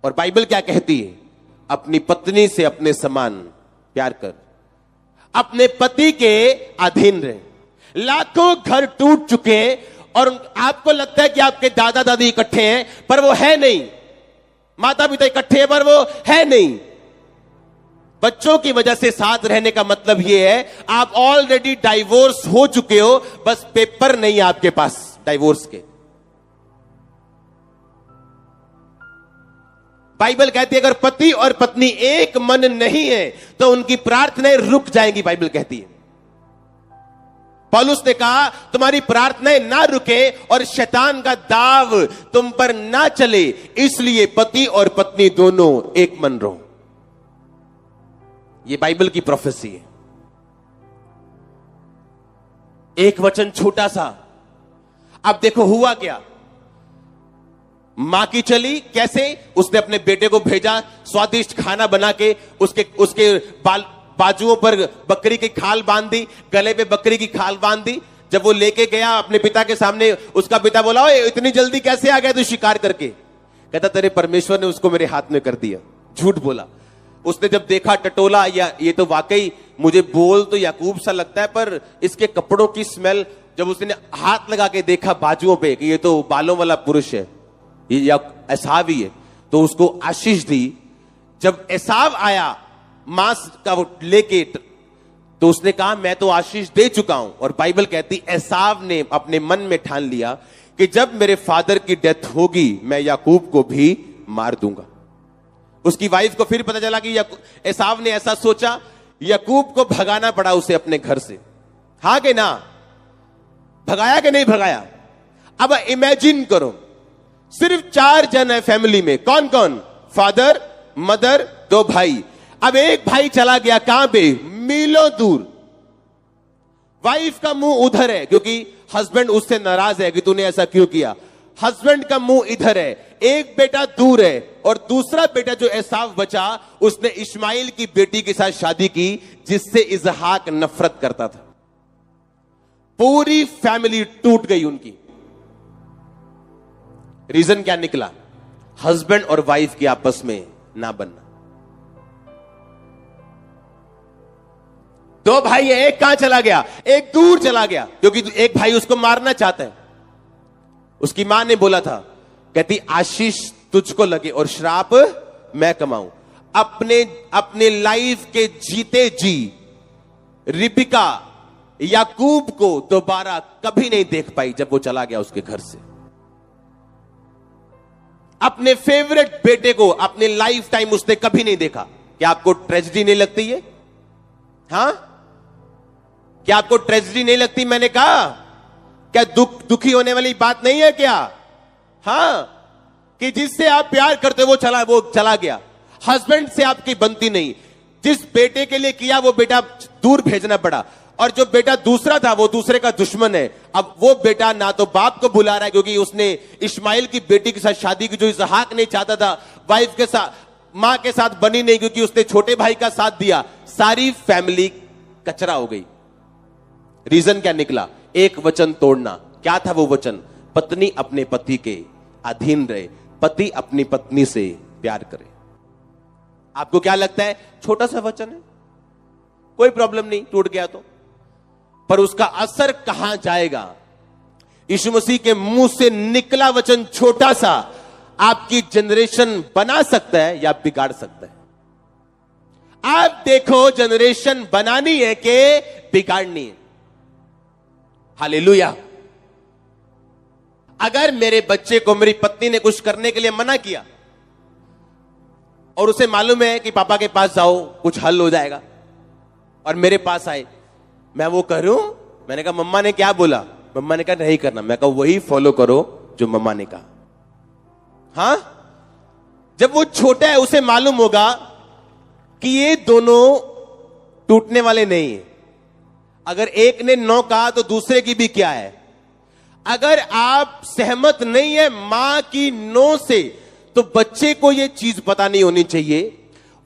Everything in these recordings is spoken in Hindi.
और बाइबल क्या कहती है? अपनी पत्नी से अपने समान प्यार कर, अपने पति के अधीन रहे। लाखों घर टूट चुके हैं और आपको लगता है कि आपके दादा दादी इकट्ठे हैं, पर वो है नहीं। माता पिता इकट्ठे हैं, पर वो है नहीं। बच्चों की वजह से साथ रहने का मतलब यह है आप ऑलरेडी डाइवोर्स हो चुके हो, बस पेपर नहीं है आपके पास डाइवोर्स के। बाइबल कहती है अगर पति और पत्नी एक मन नहीं है तो उनकी प्रार्थनाएं रुक जाएंगी। बाइबल कहती है, पौलुस ने कहा तुम्हारी प्रार्थनाएं ना रुके और शैतान का दाव तुम पर ना चले, इसलिए पति और पत्नी दोनों एक मन रहो। यह बाइबल की प्रोफेसी है। एक वचन छोटा सा, अब देखो हुआ क्या। मां की चली कैसे, उसने अपने बेटे को भेजा, स्वादिष्ट खाना बना के उसके बाजुओं पर बकरी की खाल बांध दी, गले पे बकरी की खाल बांध दी। जब वो लेके गया अपने पिता के सामने, उसका पिता बोला ओए इतनी जल्दी कैसे आ गया तू शिकार करके? कहता तेरे परमेश्वर ने उसको मेरे हाथ में कर दिया। झूठ बोला। उसने जब देखा टटोला, या ये तो वाकई मुझे बोल तो याकूब सा लगता है, पर इसके कपड़ों की स्मेल, जब उसने हाथ लगा के देखा बाजुओं पे कि ये तो बालों वाला पुरुष है, या एसाव ही है, तो उसको आशीष दी। जब एसाव आया मांस का वो लेके, तो उसने कहा मैं तो आशीष दे चुका हूं। और बाइबल कहती एसाव ने अपने मन में ठान लिया कि जब मेरे फादर की डेथ होगी मैं याकूब को भी मार दूंगा। उसकी वाइफ को फिर पता चला कि एसाव ने ऐसा सोचा, याकूब को भगाना पड़ा उसे अपने घर से। हाँ कि ना? भगाया कि नहीं भगाया? अब इमेजिन करो, सिर्फ 4 जन है फैमिली में। कौन कौन? फादर, मदर, 2 भाई। अब एक भाई चला गया कहां पे? मीलों दूर। वाइफ का मुंह उधर है क्योंकि हस्बैंड उससे नाराज है कि तूने ऐसा क्यों किया। हस्बैंड का मुंह इधर है, एक बेटा दूर है, और दूसरा बेटा जो एसाव बचा उसने इस्माइल की बेटी के साथ शादी की जिससे इसहाक नफरत करता था। पूरी फैमिली टूट गई उनकी। रीजन क्या निकला? हस्बैंड और वाइफ की आपस में ना बनना। 2 भाई है, एक कहां चला गया? एक दूर चला गया क्योंकि एक भाई उसको मारना चाहता है। उसकी मां ने बोला था, कहती आशीष तुझको लगे और श्राप मैं कमाऊं। अपने लाइफ के जीते जी रिबिका याकूब को दोबारा कभी नहीं देख पाई जब वो चला गया उसके घर से। अपने फेवरेट बेटे को अपने लाइफ टाइम उसने कभी नहीं देखा। क्या आपको ट्रेजेडी नहीं लगती है? हां, क्या आपको ट्रेजेडी नहीं लगती? मैंने कहा क्या दुखी होने वाली बात नहीं है क्या? हां, कि जिससे आप प्यार करते हो वो चला गया। हस्बैंड से आपकी बनती नहीं, जिस बेटे के लिए किया वो बेटा दूर भेजना पड़ा, और जो बेटा दूसरा था वो दूसरे का दुश्मन है। अब वो बेटा ना तो बाप को बुला रहा है क्योंकि उसने इस्माइल की बेटी के साथ शादी की जो इसहाक नहीं चाहता था। वाइफ के साथ, मां के साथ बनी नहीं क्योंकि उसने छोटे भाई का साथ दिया। सारी फैमिली कचरा हो गई। रीजन क्या निकला? एक वचन तोड़ना। क्या था वो वचन? पत्नी अपने पति के अधीन रहे, पति अपनी पत्नी से प्यार करे। आपको क्या लगता है? छोटा सा वचन है, कोई प्रॉब्लम नहीं, टूट गया तो, पर उसका असर कहां जाएगा? यीशु मसीह के मुंह से निकला वचन छोटा सा आपकी जनरेशन बना सकता है या बिगाड़ सकता है। आप देखो, जनरेशन बनानी है कि बिगाड़नी है? हालेलुया। अगर मेरे बच्चे को मेरी पत्नी ने कुछ करने के लिए मना किया और उसे मालूम है कि पापा के पास जाओ कुछ हल हो जाएगा, और मेरे पास आए, मैं वो करूं? मैंने कहा मम्मा ने क्या बोला? मम्मा ने कहा नहीं करना। मैं कहा वही फॉलो करो जो मम्मा ने कहा। हां, जब वो छोटा है उसे मालूम होगा कि ये दोनों टूटने वाले नहीं है। अगर एक ने नो कहा तो दूसरे की भी क्या है? अगर आप सहमत नहीं है मां की नो से, तो बच्चे को यह चीज पता नहीं होनी चाहिए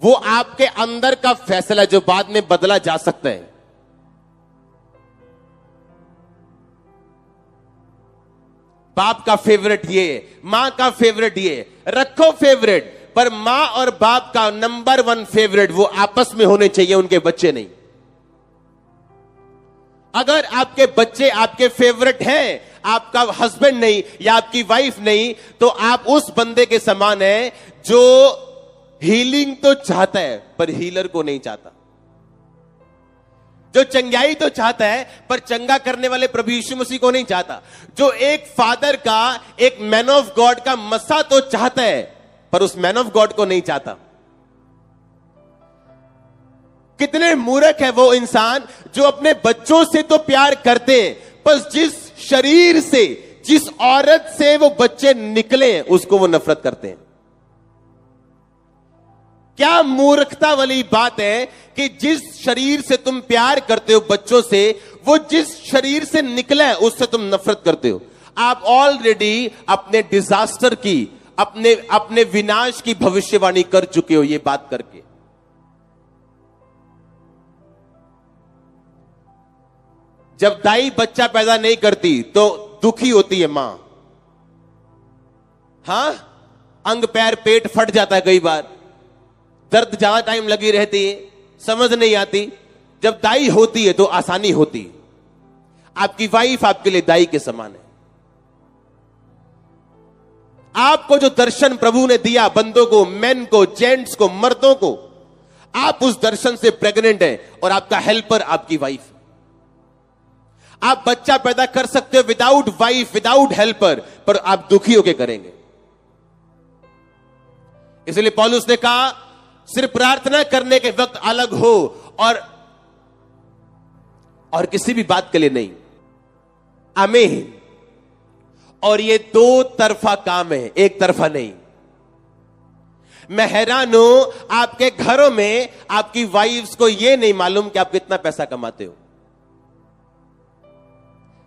वो आपके अंदर का फैसला जो बाद में बदला जा सकता है। बाप का फेवरेट ये है, मां का फेवरेट ये है, रखो फेवरेट। पर मां और बाप का नंबर 1 फेवरेट वो आपस में होने चाहिए, उनके बच्चे नहीं। अगर आपके बच्चे आपके फेवरेट हैं, आपका हस्बैंड नहीं या आपकी वाइफ नहीं, तो आप उस बंदे के समान हैं जो हीलिंग तो चाहता है पर हीलर को नहीं चाहता, जो चंगाई तो चाहता है पर चंगा करने वाले प्रभु यीशु मसीह को नहीं चाहता, जो एक फादर का, एक मैन ऑफ गॉड का मसा तो चाहता है पर उस मैन ऑफ गॉड को नहीं चाहता। कितने मूर्ख है वो इंसान जो अपने बच्चों से तो प्यार करते हैं, पर जिस शरीर से, जिस औरत से वो बच्चे निकले उसको वो नफरत करते हैं। क्या मूर्खता वाली बात है कि जिस शरीर से तुम प्यार करते हो बच्चों से, वो जिस शरीर से निकला है उससे तुम नफरत करते हो। आप ऑलरेडी अपने डिजास्टर की, अपने विनाश की भविष्यवाणी कर चुके हो ये बात करके। जब दाई बच्चा पैदा नहीं करती तो दुखी होती है मां। हां, अंग पैर पेट फट जाता है, कई बार दर्द ज्यादा टाइम लगी रहती है, समझ नहीं आती। जब दाई होती है तो आसानी होती है। आपकी वाइफ आपके लिए दाई के समान है। आपको जो दर्शन प्रभु ने दिया, बंदों को, मेन को, जेंट्स को, मर्दों को, आप उस दर्शन से प्रेग्नेंट हैं और आपका हेल्पर आपकी वाइफ। आप बच्चा पैदा कर सकते हो विदाउट वाइफ, विदाउट हेल्पर, पर आप दुखी होकर करेंगे। इसलिए पौलुस ने कहा सिर्फ प्रार्थना करने के वक्त अलग हो और किसी भी बात के लिए नहीं। आमीन। और ये 2 तरफा काम है, एक तरफा नहीं। मैं हैरान हूं आपके घरों में आपकी वाइफ्स को यह नहीं मालूम कि आप कितना पैसा कमाते हो।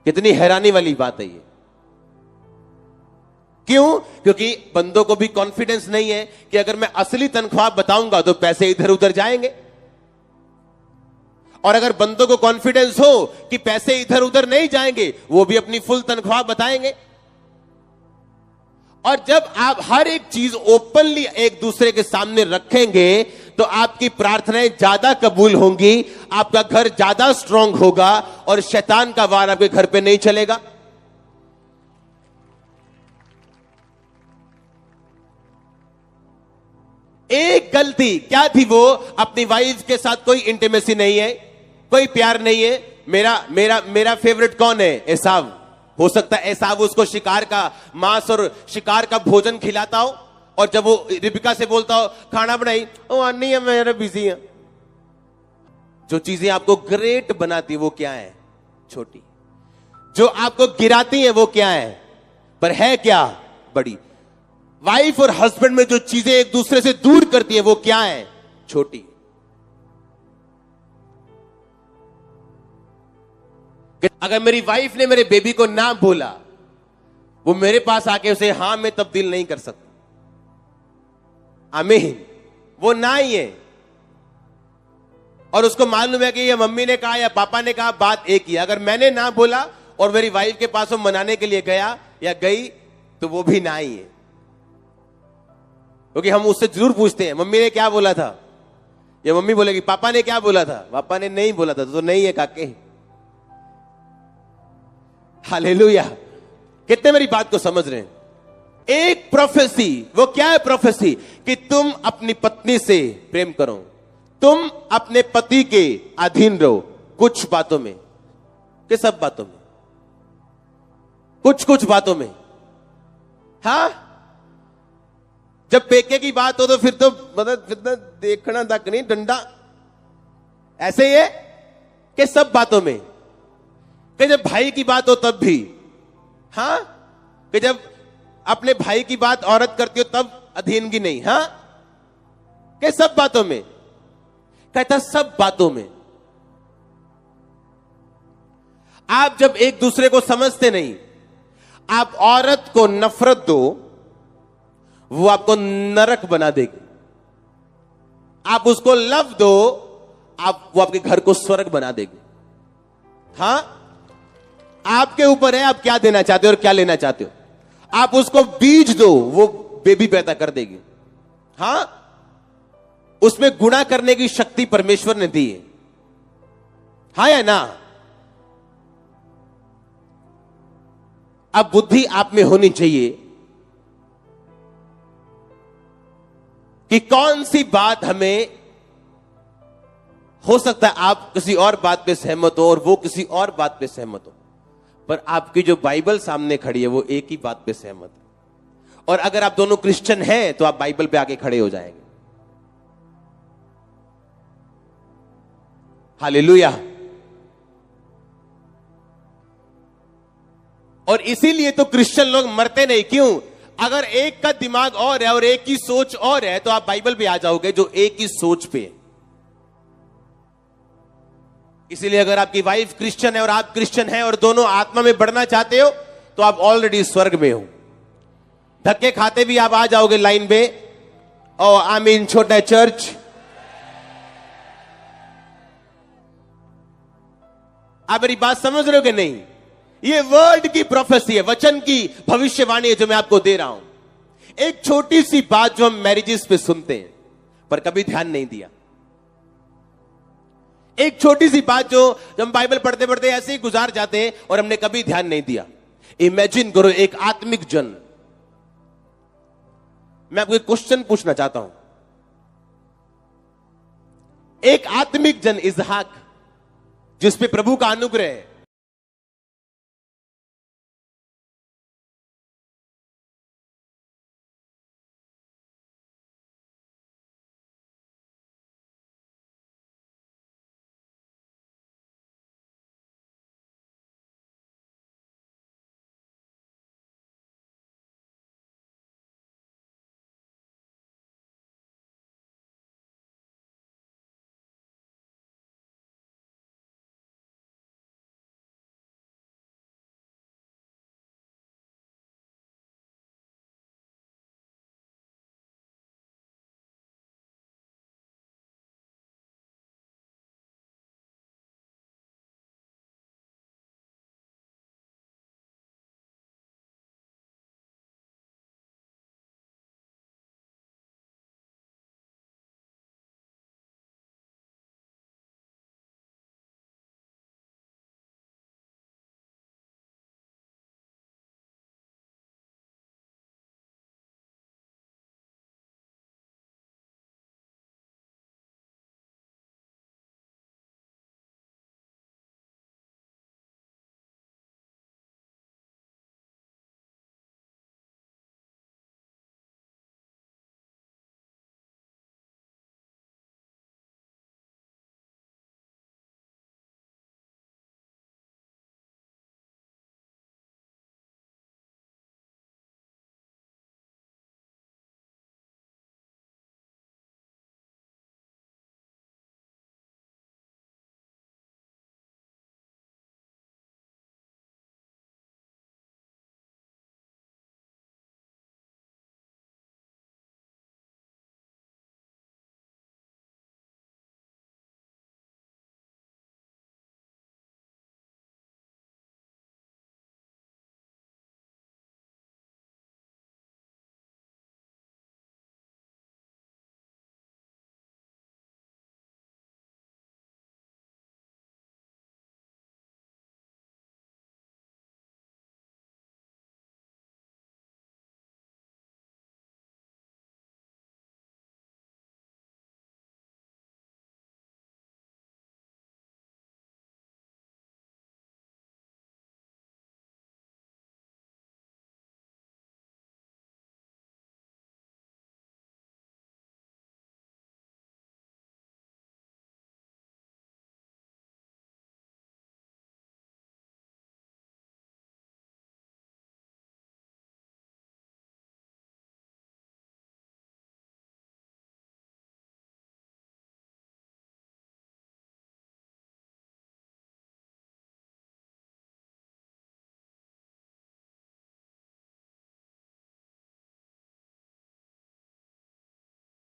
कितनी हैरानी वाली बात है ये। क्यों? क्योंकि बंदों को भी कॉन्फिडेंस नहीं है कि अगर मैं असली तनख्वाह बताऊंगा तो पैसे इधर उधर जाएंगे, और अगर बंदों को कॉन्फिडेंस हो कि पैसे इधर उधर नहीं जाएंगे, वो भी अपनी फुल तनख्वाह बताएंगे। और जब आप हर एक चीज ओपनली एक दूसरे के सामने रखेंगे तो आपकी प्रार्थनाएं ज्यादा कबूल होंगी, आपका घर ज्यादा स्ट्रांग होगा और शैतान का वार आपके घर पे नहीं चलेगा। एक गलती क्या थी वो? अपनी वाइफ के साथ कोई इंटीमेसी नहीं है, कोई प्यार नहीं है। मेरा फेवरेट कौन है? एसाव। हो सकता है एसाव उसको शिकार का मांस और शिकार का भोजन खिलाता हो, और जब वो रिबिका से बोलता हो खाना बनाई, ओ नहीं है मेरा बिजी है। जो चीजें आपको ग्रेट बनाती है वो क्या है? छोटी। जो आपको गिराती है वो क्या है? पर है क्या? बड़ी। वाइफ और हस्बैंड में जो चीजें एक दूसरे से दूर करती है वो क्या है? छोटी। अगर मेरी वाइफ ने मेरे बेबी को ना बोला, वो मेरे पास आके उसे हां में तब्दील नहीं कर सकता। आमीन। वो ना ही है, और उसको मालूम है कि ये मम्मी ने कहा या पापा ने कहा, बात एक ही है। अगर मैंने ना बोला और मेरी वाइफ के पास वो मनाने के लिए गया या गई, तो वो भी ना ही है। क्योंकि हम उससे जरूर पूछते हैं मम्मी ने क्या बोला था, या मम्मी बोलेगी पापा ने क्या बोला था। पापा ने नहीं बोला था तो नहीं है काके। हालेलुया। कितने मेरी बात को समझ रहे हैं? एक प्रोफेसी, वो क्या है प्रोफेसी? कि तुम अपनी पत्नी से प्रेम करो, तुम अपने पति के अधीन रहो, कुछ बातों में, कि सब बातों में, कुछ बातों में। हाँ, जब पेके की बात हो तो फिर तो मतलब देखना तक नहीं, डंडा ऐसे ही है कि सब बातों में। कि जब भाई की बात हो तब भी, हाँ, कि जब अपने भाई की बात औरत करती हो तब अधीनगी नहीं। हाँ, कि सब बातों में। कहता सब बातों में। आप जब एक दूसरे को समझते नहीं, आप औरत को नफरत दो, वो आपको नरक बना देगी। आप उसको लव दो, वो आपके घर को स्वर्ग बना देगी। हाँ, आपके ऊपर है आप क्या देना चाहते हो और क्या लेना चाहते हो। आप उसको बीज दो, वो बेबी पैदा कर देगी। हां, उसमें गुणा करने की शक्ति परमेश्वर ने दी है। हाँ या ना? अब बुद्धि आप में होनी चाहिए कि कौन सी बात हमें, हो सकता है आप किसी और बात पे सहमत हो और वो किसी और बात पे सहमत हो, पर आपकी जो बाइबल सामने खड़ी है वो एक ही बात पे सहमत है। और अगर आप दोनों क्रिश्चियन हैं तो आप बाइबल पे आके खड़े हो जाएंगे। हालेलुया। और इसीलिए तो क्रिश्चियन लोग मरते नहीं। क्यों? अगर एक का दिमाग और है और एक की सोच और है तो आप बाइबल पे आ जाओगे जो एक ही सोच पे है। इसीलिए अगर आपकी वाइफ क्रिश्चियन है और आप क्रिश्चियन हैं और दोनों आत्मा में बढ़ना चाहते हो तो आप ऑलरेडी स्वर्ग में हो। धक्के खाते भी आप आ जाओगे लाइन पे। ओ आमीन, छोटा चर्च। आप मेरी बात समझ रहे हो कि नहीं? ये वर्ड की प्रोफेसी है, वचन की भविष्यवाणी है जो मैं आपको दे रहा हूं। एक छोटी सी बात जो हम मैरिजेस पे सुनते हैं पर कभी ध्यान नहीं दिया। एक छोटी सी बात जो हम बाइबल पढ़ते पढ़ते ऐसे ही गुजार जाते हैं और हमने कभी ध्यान नहीं दिया। इमेजिन करो एक आत्मिक जन। मैं आपको एक क्वेश्चन पूछना चाहता हूं। एक आत्मिक जन इसहाक जिस पे प्रभु का अनुग्रह है,